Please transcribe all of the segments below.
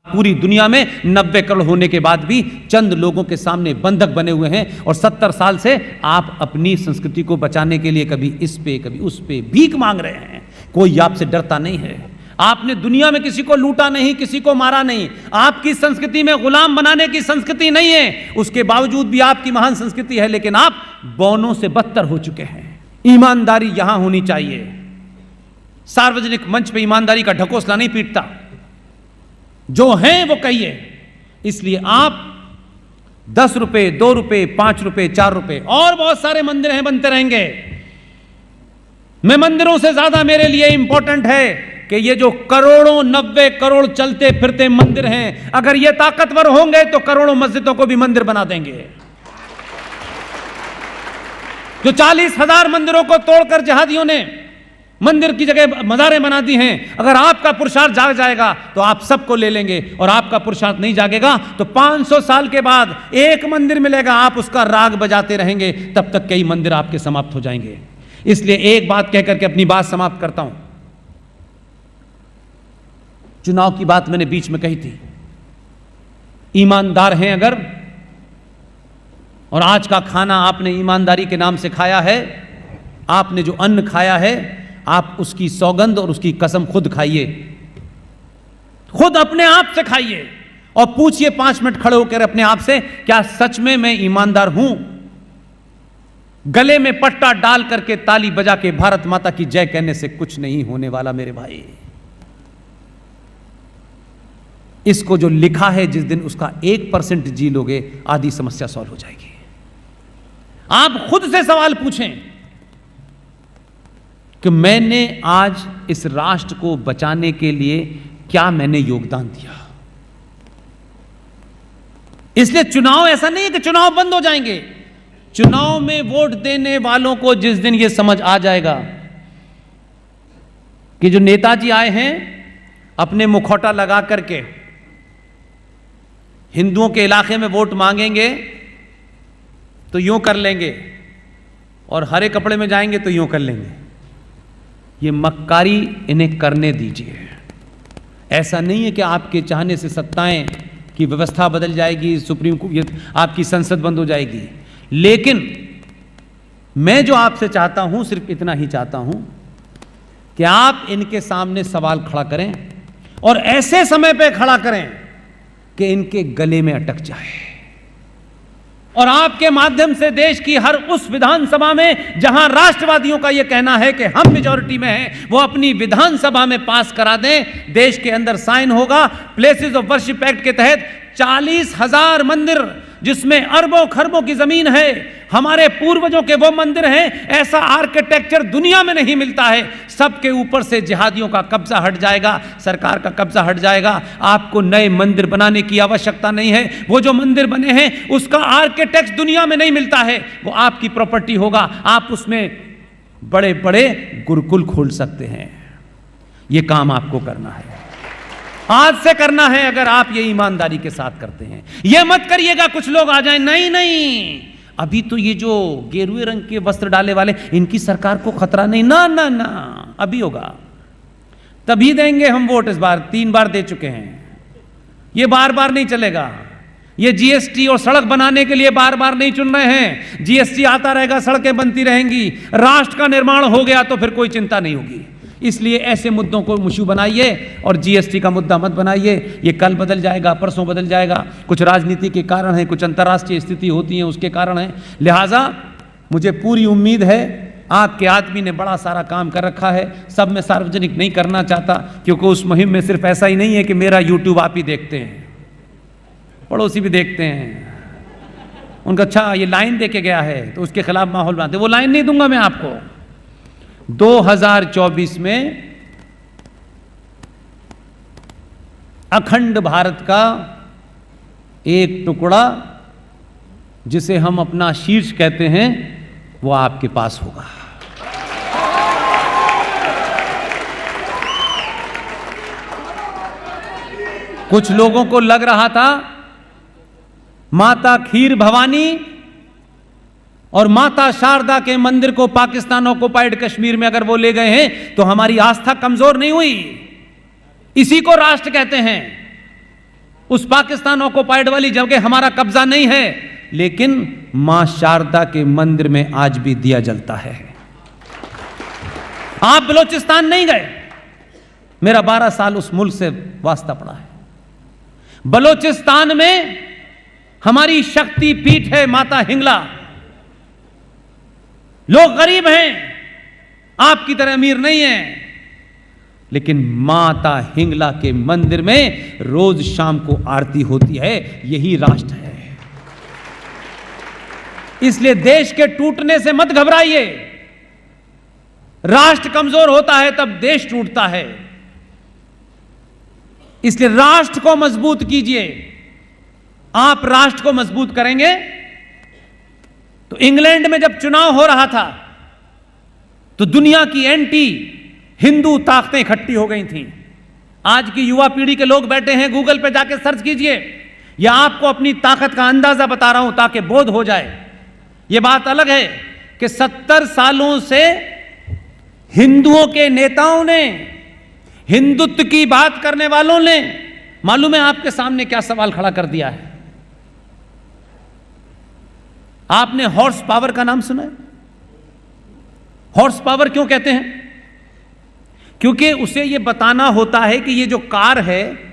पूरी दुनिया में 90 करोड़ होने के बाद भी चंद लोगों के सामने बंधक बने हुए हैं और 70 साल से आप अपनी संस्कृति को बचाने के लिए कभी इस पे कभी उस पे भीख मांग रहे हैं। कोई आपसे डरता नहीं है। आपने दुनिया में किसी को लूटा नहीं, किसी को मारा नहीं। आपकी संस्कृति में गुलाम बनाने की संस्कृति नहीं है। उसके बावजूद भी आपकी महान संस्कृति है, लेकिन आप बौनों से बदतर हो चुके हैं। ईमानदारी यहां होनी चाहिए। सार्वजनिक मंच पे ईमानदारी का ढकोसला नहीं पीटता, जो है वो कहिए। इसलिए आप 10 रुपए, 2 रुपए, 5 रुपए, 4 रुपए, और बहुत सारे मंदिर हैं, बनते रहेंगे। मैं मंदिरों से ज्यादा मेरे लिए इंपॉर्टेंट है कि ये जो करोड़ों 90 करोड़ चलते फिरते मंदिर हैं, अगर ये ताकतवर होंगे तो करोड़ों मस्जिदों को भी मंदिर बना देंगे। जो 40,000 मंदिरों को तोड़कर जिहादियों ने मंदिर की जगह मज़ारें बना दी हैं, अगर आपका पुरुषार्थ जाग जाएगा तो आप सबको ले लेंगे, और आपका पुरुषार्थ नहीं जागेगा तो 500 साल के बाद एक मंदिर मिलेगा, आप उसका राग बजाते रहेंगे, तब तक कई मंदिर आपके समाप्त हो जाएंगे। इसलिए एक बात कहकर के अपनी बात समाप्त करता हूं। चुनाव की बात मैंने बीच में कही थी। ईमानदार हैं अगर, और आज का खाना आपने ईमानदारी के नाम से खाया है, आपने जो अन्न खाया है, आप उसकी सौगंध और उसकी कसम खुद खाइए, खुद अपने आप से खाइए और पूछिए 5 मिनट खड़े होकर अपने आप से, क्या सच में मैं ईमानदार हूं? गले में पट्टा डाल करके ताली बजा के भारत माता की जय कहने से कुछ नहीं होने वाला मेरे भाई। इसको जो लिखा है, जिस दिन उसका 1% जी लोगे, आधी समस्या सॉल्व हो जाएगी। आप खुद से सवाल पूछें कि मैंने आज इस राष्ट्र को बचाने के लिए क्या मैंने योगदान दिया। इसलिए चुनाव ऐसा नहीं है कि चुनाव बंद हो जाएंगे। चुनाव में वोट देने वालों को जिस दिन यह समझ आ जाएगा कि जो नेताजी आए हैं अपने मुखौटा लगा करके हिंदुओं के इलाके में वोट मांगेंगे तो यूं कर लेंगे, और हरे कपड़े में जाएंगे तो यूं कर लेंगे, ये मक्कारी इन्हें करने दीजिए। ऐसा नहीं है कि आपके चाहने से सत्ताएं की व्यवस्था बदल जाएगी, सुप्रीम कोर्ट, आपकी संसद बंद हो जाएगी। लेकिन मैं जो आपसे चाहता हूं, सिर्फ इतना ही चाहता हूं कि आप इनके सामने सवाल खड़ा करें, और ऐसे समय पे खड़ा करें कि इनके गले में अटक जाए, और आपके माध्यम से देश की हर उस विधानसभा में जहां राष्ट्रवादियों का यह कहना है कि हम मेजॉरिटी में हैं, वो अपनी विधानसभा में पास करा दें। देश के अंदर साइन होगा प्लेसेस ऑफ वर्शिप एक्ट के तहत 40,000 मंदिर, जिसमें अरबों खरबों की जमीन है, हमारे पूर्वजों के वो मंदिर हैं। ऐसा आर्किटेक्चर दुनिया में नहीं मिलता है। सबके ऊपर से जिहादियों का कब्जा हट जाएगा, सरकार का कब्जा हट जाएगा। आपको नए मंदिर बनाने की आवश्यकता नहीं है। वो जो मंदिर बने हैं उसका आर्किटेक्ट दुनिया में नहीं मिलता है, वो आपकी प्रॉपर्टी होगा। आप उसमें बड़े बड़े गुरुकुल खोल सकते हैं। ये काम आपको करना है, आज से करना है, अगर आप ये ईमानदारी के साथ करते हैं। ये मत करिएगा कुछ लोग आ जाएं, नहीं नहीं, अभी तो ये जो गेरुए रंग के वस्त्र डाले वाले, इनकी सरकार को खतरा नहीं, ना ना ना, अभी होगा, तभी देंगे हम वोट। इस बार 3 बार दे चुके हैं, ये बार बार नहीं चलेगा। ये जीएसटी और सड़क बनाने के लिए बार बार नहीं चुन रहे हैं। जीएसटी आता रहेगा, सड़कें बनती रहेंगी, राष्ट्र का निर्माण हो गया तो फिर कोई चिंता नहीं होगी। इसलिए ऐसे मुद्दों को मुश्किल बनाइए, और जीएसटी का मुद्दा मत बनाइए। ये कल बदल जाएगा, परसों बदल जाएगा। कुछ राजनीति के कारण है, कुछ अंतर्राष्ट्रीय स्थिति होती है उसके कारण है। लिहाजा मुझे पूरी उम्मीद है, आपके आदमी ने बड़ा सारा काम कर रखा है। सब मैं सार्वजनिक नहीं करना चाहता, क्योंकि उस मुहिम में सिर्फ ऐसा ही नहीं है कि मेरा यूट्यूब आप ही देखते हैं, पड़ोसी भी देखते हैं। उनका अच्छा ये लाइन दे के गया है तो उसके खिलाफ माहौल बनाते, वो लाइन नहीं दूंगा मैं आपको। 2024 में अखंड भारत का एक टुकड़ा, जिसे हम अपना शीर्ष कहते हैं, वो आपके पास होगा। कुछ लोगों को लग रहा था माता खीर भवानी और माता शारदा के मंदिर को पाकिस्तान ऑक्युपाइड कश्मीर में अगर वो ले गए हैं तो हमारी आस्था कमजोर नहीं हुई। इसी को राष्ट्र कहते हैं। उस पाकिस्तान ऑक्युपाइड वाली जगह हमारा कब्जा नहीं है, लेकिन मां शारदा के मंदिर में आज भी दिया जलता है। आप बलूचिस्तान नहीं गए, मेरा 12 साल उस मुल्क से वास्ता पड़ा है। बलूचिस्तान में हमारी शक्ति पीठ है माता हिंगला। लोग गरीब हैं, आपकी तरह अमीर नहीं है, लेकिन माता हिंगला के मंदिर में रोज शाम को आरती होती है। यही राष्ट्र है। इसलिए देश के टूटने से मत घबराइए। राष्ट्र कमजोर होता है तब देश टूटता है। इसलिए राष्ट्र को मजबूत कीजिए। आप राष्ट्र को मजबूत करेंगे तो इंग्लैंड में जब चुनाव हो रहा था तो दुनिया की एंटी हिंदू ताकतें इकट्ठी हो गई थीं। आज की युवा पीढ़ी के लोग बैठे हैं, गूगल पे जाके सर्च कीजिए। या आपको अपनी ताकत का अंदाजा बता रहा हूं ताकि बोध हो जाए। यह बात अलग है कि 70 सालों से हिंदुओं के नेताओं ने, हिंदुत्व की बात करने वालों ने, मालूम है आपके सामने क्या सवाल खड़ा कर दिया है? आपने हॉर्स पावर का नाम सुना है? हॉर्स पावर क्यों कहते हैं? क्योंकि उसे यह बताना होता है कि ये जो कार है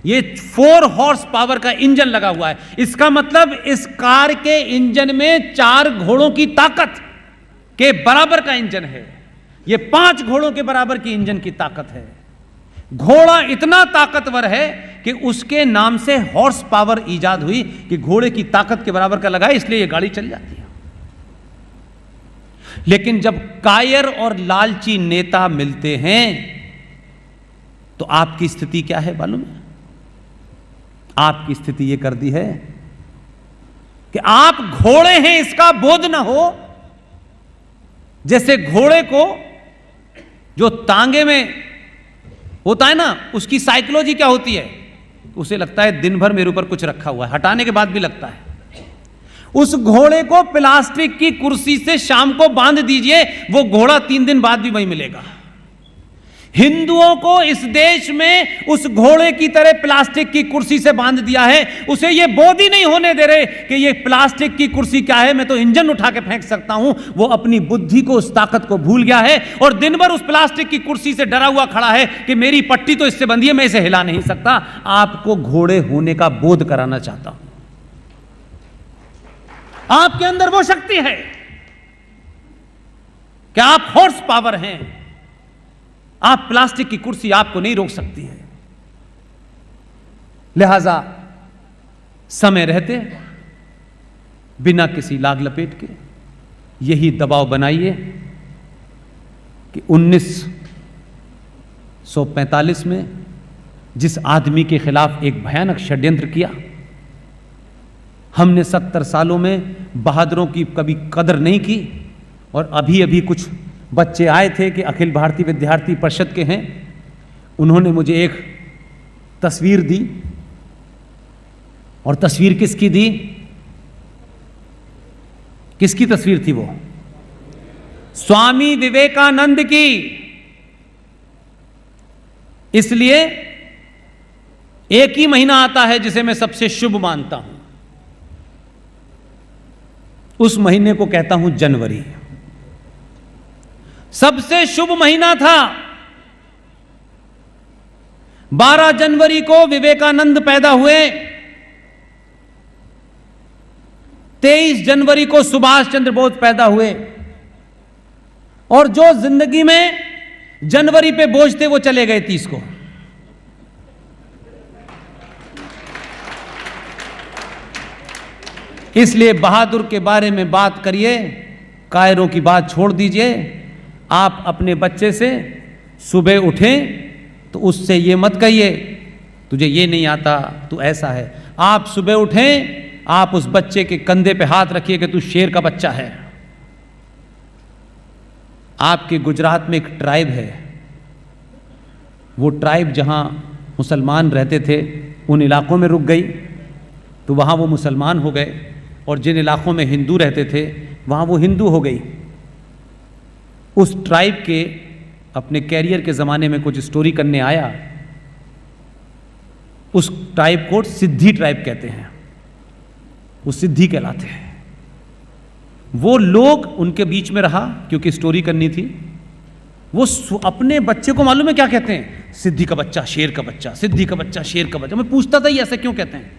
ये 4 हॉर्स पावर का इंजन लगा हुआ है। इसका मतलब इस कार के इंजन में 4 घोड़ों की ताकत के बराबर का इंजन है। ये 5 घोड़ों के बराबर की इंजन की ताकत है। घोड़ा इतना ताकतवर है कि उसके नाम से हॉर्स पावर इजाद हुई कि घोड़े की ताकत के बराबर का लगा है, इसलिए यह गाड़ी चल जाती है। लेकिन जब कायर और लालची नेता मिलते हैं तो आपकी स्थिति क्या है मालूम है? आपकी स्थिति यह कर दी है कि आप घोड़े हैं इसका बोध ना हो। जैसे घोड़े को जो तांगे में होता है ना, उसकी साइकोलॉजी क्या होती है? उसे लगता है दिन भर मेरे ऊपर कुछ रखा हुआ है, हटाने के बाद भी लगता है। उस घोड़े को प्लास्टिक की कुर्सी से शाम को बांध दीजिए, वो घोड़ा 3 दिन बाद भी वहीं मिलेगा। हिंदुओं को इस देश में उस घोड़े की तरह प्लास्टिक की कुर्सी से बांध दिया है। उसे ये बोध ही नहीं होने दे रहे कि ये प्लास्टिक की कुर्सी क्या है, मैं तो इंजन उठा के फेंक सकता हूं। वो अपनी बुद्धि को, उस ताकत को भूल गया है और दिन भर उस प्लास्टिक की कुर्सी से डरा हुआ खड़ा है कि मेरी पट्टी तो इससे बंधी है, मैं इसे हिला नहीं सकता। आपको घोड़े होने का बोध कराना चाहता हूं। आपके अंदर वो शक्ति है कि आप हॉर्स पावर हैं। आप प्लास्टिक की कुर्सी आपको नहीं रोक सकती है। लिहाजा समय रहते बिना किसी लाग लपेट के यही दबाव बनाइए कि 1945 में जिस आदमी के खिलाफ एक भयानक षड्यंत्र किया, हमने 70 सालों में बहादुरों की कभी कदर नहीं की। और अभी अभी कुछ बच्चे आए थे कि अखिल भारतीय विद्यार्थी परिषद के हैं, उन्होंने मुझे एक तस्वीर दी। और तस्वीर किसकी दी? किसकी तस्वीर थी वो? स्वामी विवेकानंद की। इसलिए एक ही महीना आता है जिसे मैं सबसे शुभ मानता हूं, उस महीने को कहता हूं जनवरी। सबसे शुभ महीना था। 12 जनवरी को विवेकानंद पैदा हुए, 23 जनवरी को सुभाष चंद्र बोस पैदा हुए। और जो जिंदगी में जनवरी पे बोझ थे वो चले गए 30 को। इसलिए बहादुर के बारे में बात करिए, कायरों की बात छोड़ दीजिए। आप अपने बच्चे से सुबह उठें तो उससे ये मत कहिए तुझे ये नहीं आता, तू ऐसा है। आप सुबह उठें, आप उस बच्चे के कंधे पे हाथ रखिए कि तू शेर का बच्चा है। आपके गुजरात में एक ट्राइब है, वो ट्राइब जहां मुसलमान रहते थे उन इलाकों में रुक गई तो वहां वो मुसलमान हो गए, और जिन इलाकों में हिंदू रहते थे वहां वो हिंदू हो गई। उस ट्राइब के अपने कैरियर के ज़माने में कुछ स्टोरी करने आया उस ट्राइब को सिद्धि ट्राइब कहते हैं, वो सिद्धि कहलाते हैं। वो लोग उनके बीच में रहा क्योंकि स्टोरी करनी थी। वो अपने बच्चे को मालूम है क्या कहते हैं? सिद्धि का बच्चा, शेर का बच्चा, सिद्धि का बच्चा, शेर का बच्चा। मैं पूछता था ये ऐसे क्यों कहते हैं?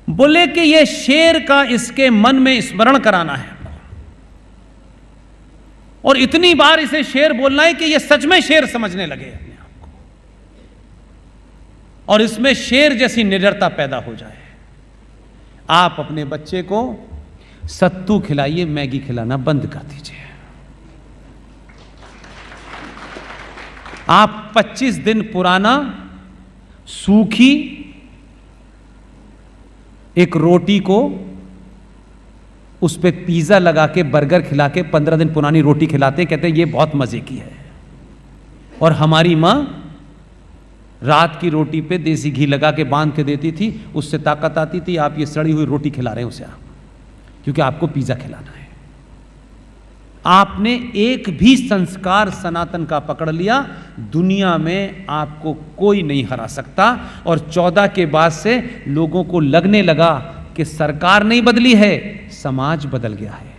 बोले कि ये शेर का इसके मन में स्मरण कराना है और इतनी बार इसे शेर बोलना है कि ये सच में शेर समझने लगे अपने आप को और इसमें शेर जैसी निडरता पैदा हो जाए। आप अपने बच्चे को सत्तू खिलाइए, मैगी खिलाना बंद कर दीजिए। आप 25 दिन पुराना सूखी एक रोटी को उस पे पिज्जा लगा के, बर्गर खिला के 15 दिन पुरानी रोटी खिलाते, कहते हैं ये बहुत मजे की है। और हमारी मां रात की रोटी पे देसी घी लगा के बांध के देती थी, उससे ताकत आती थी। आप ये सड़ी हुई रोटी खिला रहे हैं उसे, आप क्योंकि आपको पिज्जा खिलाना है। आपने एक भी संस्कार सनातन का पकड़ लिया, दुनिया में आपको कोई नहीं हरा सकता। और 14 के बाद से लोगों को लगने लगा कि सरकार नहीं बदली है, समाज बदल गया है।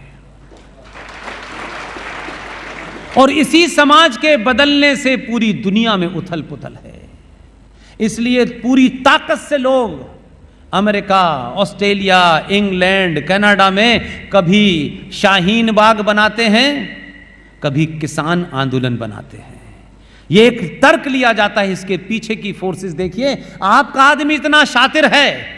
और इसी समाज के बदलने से पूरी दुनिया में उथल पुथल है। इसलिए पूरी ताकत से लोग अमेरिका, ऑस्ट्रेलिया, इंग्लैंड, कनाडा में कभी शाहीन बाग बनाते हैं, कभी किसान आंदोलन बनाते हैं। ये एक तर्क लिया जाता है, इसके पीछे की फोर्सेस देखिए। आपका आदमी इतना शातिर है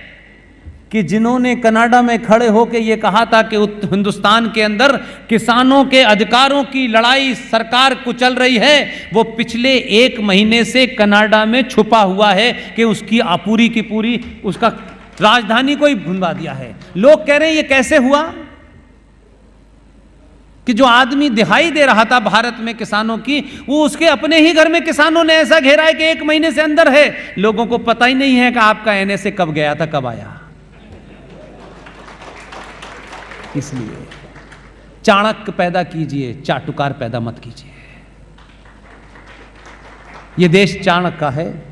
कि जिन्होंने कनाडा में खड़े होकर ये कहा था कि हिंदुस्तान के अंदर किसानों के अधिकारों की लड़ाई सरकार कुचल रही है, वो पिछले 1 महीने से कनाडा में छुपा हुआ है कि उसकी पूरी की पूरी उसका राजधानी को ही भुनवा दिया है। लोग कह रहे हैं ये कैसे हुआ कि जो आदमी दिहाई दे रहा था भारत में किसानों की, वो उसके अपने ही घर में किसानों ने ऐसा घेरा है कि 1 महीने से अंदर है। लोगों को पता ही नहीं है कि आपका एनएसए कब गया था, कब आया। इसलिए चाणक्य पैदा कीजिए, चाटुकार पैदा मत कीजिए। यह देश चाणक्य का है,